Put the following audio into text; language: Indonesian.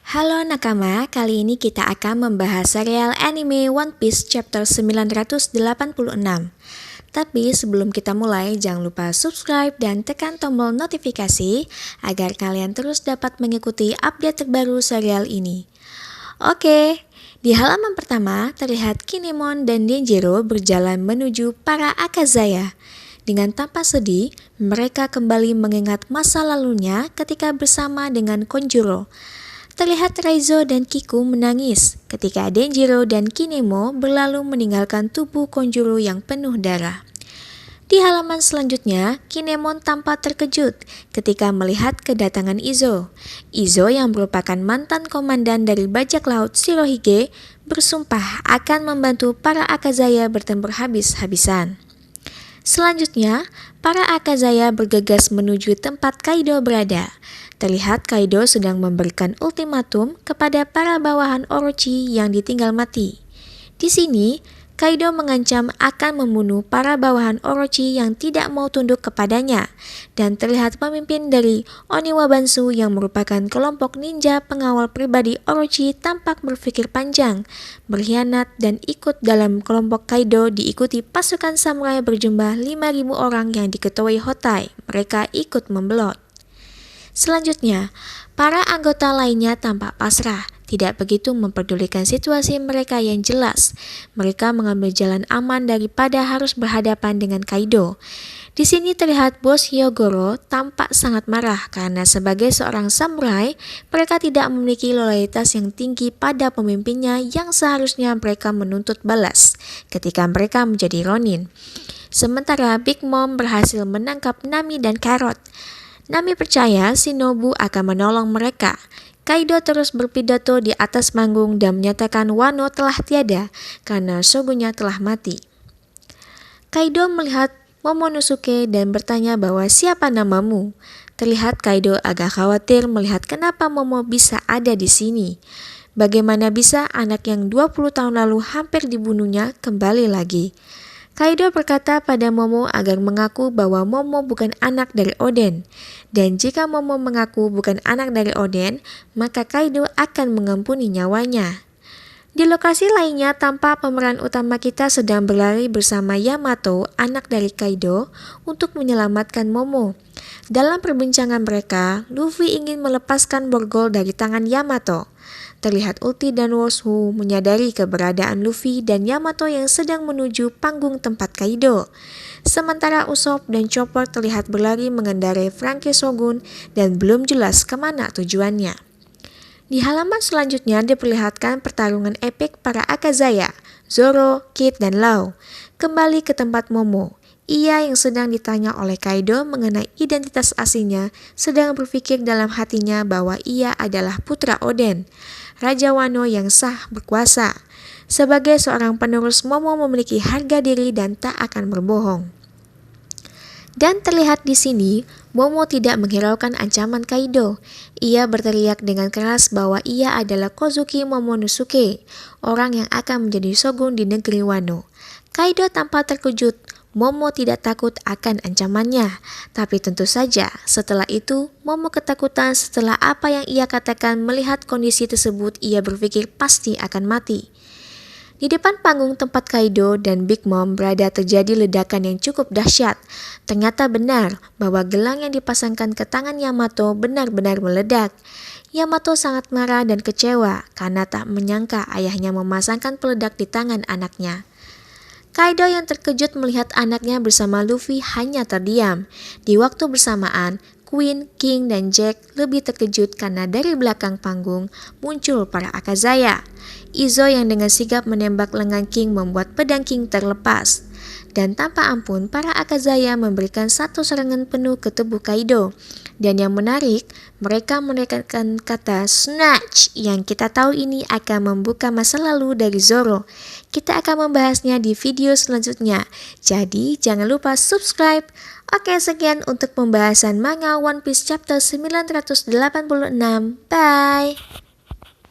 Halo nakama, kali ini kita akan membahas serial anime One Piece chapter 986. Tapi sebelum kita mulai, jangan lupa subscribe dan tekan tombol notifikasi agar kalian terus dapat mengikuti update terbaru serial ini. Oke, di halaman pertama terlihat Kinemon dan Denjiro berjalan menuju para Akazaya. Dengan tanpa sedih, mereka kembali mengingat masa lalunya ketika bersama dengan Konjuro. Terlihat Raizo dan Kiku menangis ketika Denjiro dan Kinemo berlalu meninggalkan tubuh Konjuro yang penuh darah. Di halaman selanjutnya, Kinemon tampak terkejut ketika melihat kedatangan Izo. Izo yang merupakan mantan komandan dari bajak laut Shirohige bersumpah akan membantu para Akazaya bertempur habis-habisan. Selanjutnya, para Akazaya bergegas menuju tempat Kaido berada. Terlihat Kaido sedang memberikan ultimatum kepada para bawahan Orochi yang ditinggal mati. Di sini, Kaido mengancam akan membunuh para bawahan Orochi yang tidak mau tunduk kepadanya. Dan terlihat pemimpin dari Oniwabansu yang merupakan kelompok ninja pengawal pribadi Orochi tampak berpikir panjang, berkhianat dan ikut dalam kelompok Kaido diikuti pasukan samurai berjumlah 5.000 orang yang diketuai Hotai. Mereka ikut membelot. Selanjutnya, para anggota lainnya tampak pasrah, tidak begitu memperdulikan situasi mereka yang jelas. Mereka mengambil jalan aman daripada harus berhadapan dengan Kaido. Di sini terlihat bos Hyogoro tampak sangat marah karena sebagai seorang samurai, mereka tidak memiliki loyalitas yang tinggi pada pemimpinnya yang seharusnya mereka menuntut balas ketika mereka menjadi Ronin. Sementara Big Mom berhasil menangkap Nami dan Carrot. Nami percaya Shinobu akan menolong mereka. Kaido terus berpidato di atas panggung dan menyatakan Wano telah tiada karena shogunnya telah mati. Kaido melihat Momonosuke dan bertanya bahwa siapa namamu. Terlihat Kaido agak khawatir melihat kenapa Momo bisa ada di sini. Bagaimana bisa anak yang 20 tahun lalu hampir dibunuhnya kembali lagi. Kaido berkata pada Momo agar mengaku bahwa Momo bukan anak dari Oden. Dan jika Momo mengaku bukan anak dari Oden, maka Kaido akan mengampuni nyawanya. Di lokasi lainnya tampak pemeran utama kita sedang berlari bersama Yamato, anak dari Kaido, untuk menyelamatkan Momo. Dalam perbincangan mereka, Luffy ingin melepaskan borgol dari tangan Yamato. Terlihat Ulti dan Woshu menyadari keberadaan Luffy dan Yamato yang sedang menuju panggung tempat Kaido. Sementara Usopp dan Chopper terlihat berlari mengendarai Franky Shogun dan belum jelas kemana tujuannya. Di halaman selanjutnya diperlihatkan pertarungan epik para Akazaya, Zoro, Kid, dan Law. Kembali ke tempat Momo. Ia yang sedang ditanya oleh Kaido mengenai identitas aslinya sedang berpikir dalam hatinya bahwa ia adalah putra Oden, Raja Wano yang sah berkuasa. Sebagai seorang penerus, Momo memiliki harga diri dan tak akan berbohong. Dan terlihat di sini, Momo tidak menghiraukan ancaman Kaido. Ia berteriak dengan keras bahwa ia adalah Kozuki Momonosuke, orang yang akan menjadi shogun di negeri Wano. Kaido tampak terkejut. Momo tidak takut akan ancamannya, tapi tentu saja setelah itu Momo ketakutan setelah apa yang ia katakan. Melihat kondisi tersebut, ia berpikir pasti akan mati. Di depan panggung tempat Kaido dan Big Mom berada terjadi ledakan yang cukup dahsyat. Ternyata benar bahwa gelang yang dipasangkan ke tangan Yamato benar-benar meledak. Yamato sangat marah dan kecewa karena tak menyangka ayahnya memasangkan peledak di tangan anaknya. Kaido yang terkejut melihat anaknya bersama Luffy hanya terdiam. Di waktu bersamaan, Queen, King, dan Jack lebih terkejut karena dari belakang panggung muncul para Akazaya. Izo yang dengan sigap menembak lengan King membuat pedang King terlepas. Dan tanpa ampun, para Akazaya memberikan satu serangan penuh ke tubuh Kaido. Dan yang menarik, mereka menekankan kata snatch yang kita tahu ini akan membuka masa lalu dari Zoro. Kita akan membahasnya di video selanjutnya. Jadi jangan lupa subscribe. Oke, sekian untuk pembahasan manga One Piece chapter 986. Bye!